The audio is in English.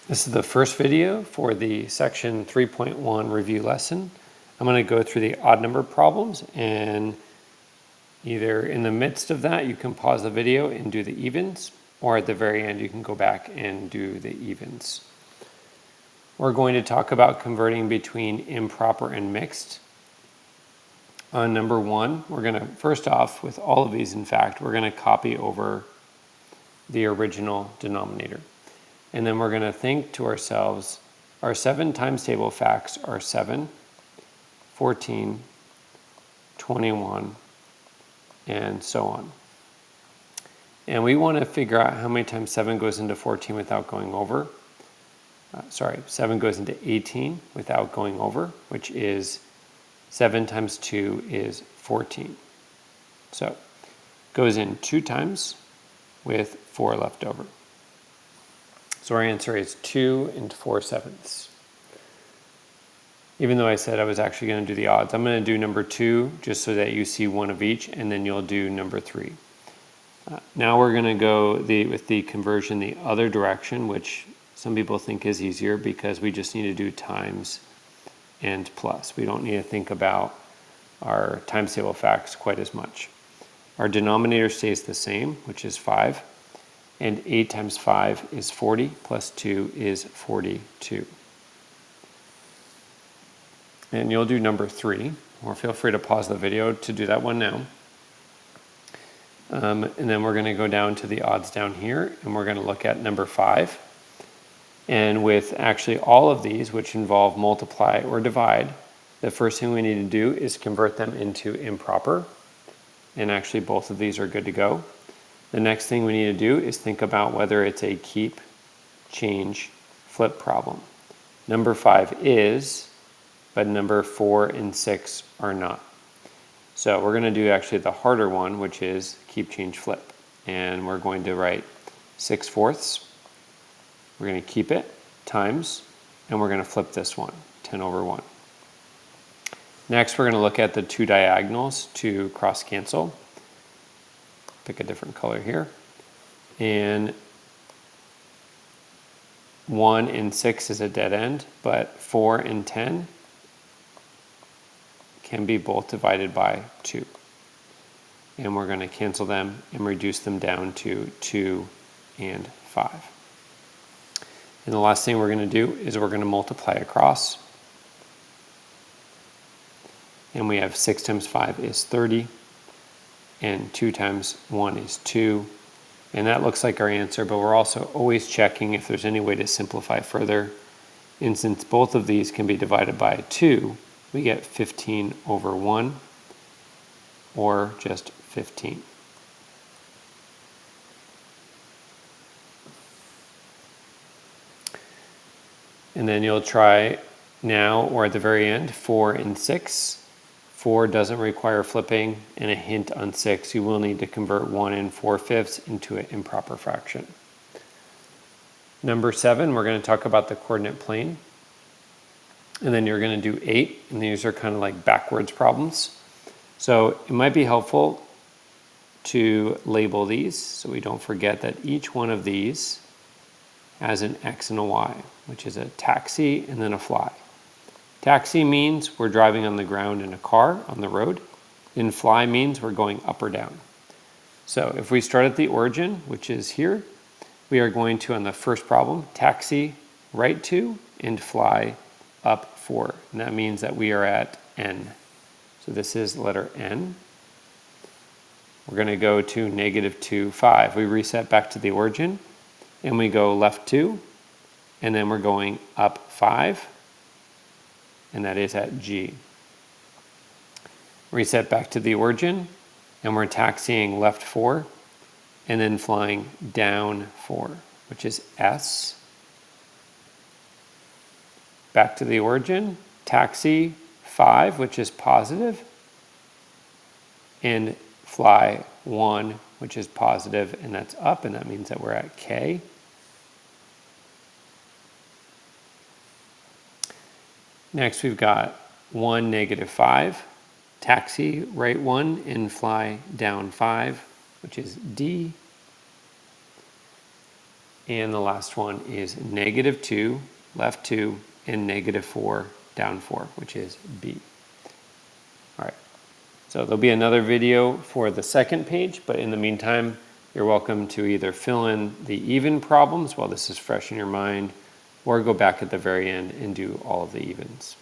This is the first video for the section 3.1 review lesson. I'm going to go through the odd number problems, and either in the midst of that you can pause the video and do the evens, or at the very end you can go back and do the evens. We're going to talk about converting between improper and mixed. On number one, we're going to, first off, with all of these in fact, we're going to copy over the original denominator. And then we're going to think to ourselves, our 7 times table facts are 7, 14, 21, and so on. And we want to figure out how many times 7 goes into 14 without going over. 7 goes into 18 without going over, which is 7 times 2 is 14. So goes in 2 times with 4 left over. So our answer is 2 and 4/7. Even though I said I was actually going to do the odds, I'm going to do number 2 just so that you see one of each, and then you'll do number 3. Now we're going to go with the conversion the other direction, which some people think is easier because we just need to do times and plus. We don't need to think about our times table facts quite as much. Our denominator stays the same, which is 5. And 8 times 5 is 40, plus 2 is 42. And you'll do number 3, or feel free to pause the video to do that one now. And then we're going to go down to the odds down here, and we're going to look at number 5. And with actually all of these, which involve multiply or divide, the first thing we need to do is convert them into improper. And actually both of these are good to go. The next thing we need to do is think about whether it's a keep, change, flip problem. Number 5 is, but number 4 and 6 are not. So we're going to do actually the harder one, which is keep, change, flip. And we're going to write 6/4. We're going to keep it, times, and we're going to flip this one, 10/1. Next, we're going to look at the 2 diagonals to cross cancel. Pick a different color here. And 1 and 6 is a dead end, but 4 and 10 can be both divided by 2. And we're going to cancel them and reduce them down to 2 and 5. And the last thing we're going to do is we're going to multiply across. And we have 6 times 5 is 30. And 2 times 1 is 2. And that looks like our answer, but we're also always checking if there's any way to simplify further. And since both of these can be divided by 2, we get 15/1, or just 15. And then you'll try now, or at the very end, 4 and 6. 4 doesn't require flipping, and a hint on 6, you will need to convert 1 and 4/5 into an improper fraction. Number 7, we're going to talk about the coordinate plane. And then you're going to do 8, and these are kind of like backwards problems. So it might be helpful to label these so we don't forget that each one of these has an X and a Y, which is a taxi and then a fly. Taxi means we're driving on the ground in a car on the road. And fly means we're going up or down. So if we start at the origin, which is here, we are going to, on the first problem, taxi right 2 and fly up 4. And that means that we are at N. So this is letter N. We're going to go to -2, 5. We reset back to the origin, and we go left 2, and then we're going up 5. And that is at G. Reset back to the origin, and we're taxiing left 4, and then flying down 4, which is S. Back to the origin, taxi 5, which is positive, and fly 1, which is positive, and that's up, and that means that we're at K. Next, we've got 1, -5, taxi right 1 and fly down 5, which is D. And the last one is -2, left 2, and -4, down 4, which is B. All right, so there'll be another video for the second page, but in the meantime, you're welcome to either fill in the even problems while this is fresh in your mind, or go back at the very end and do all of the evens.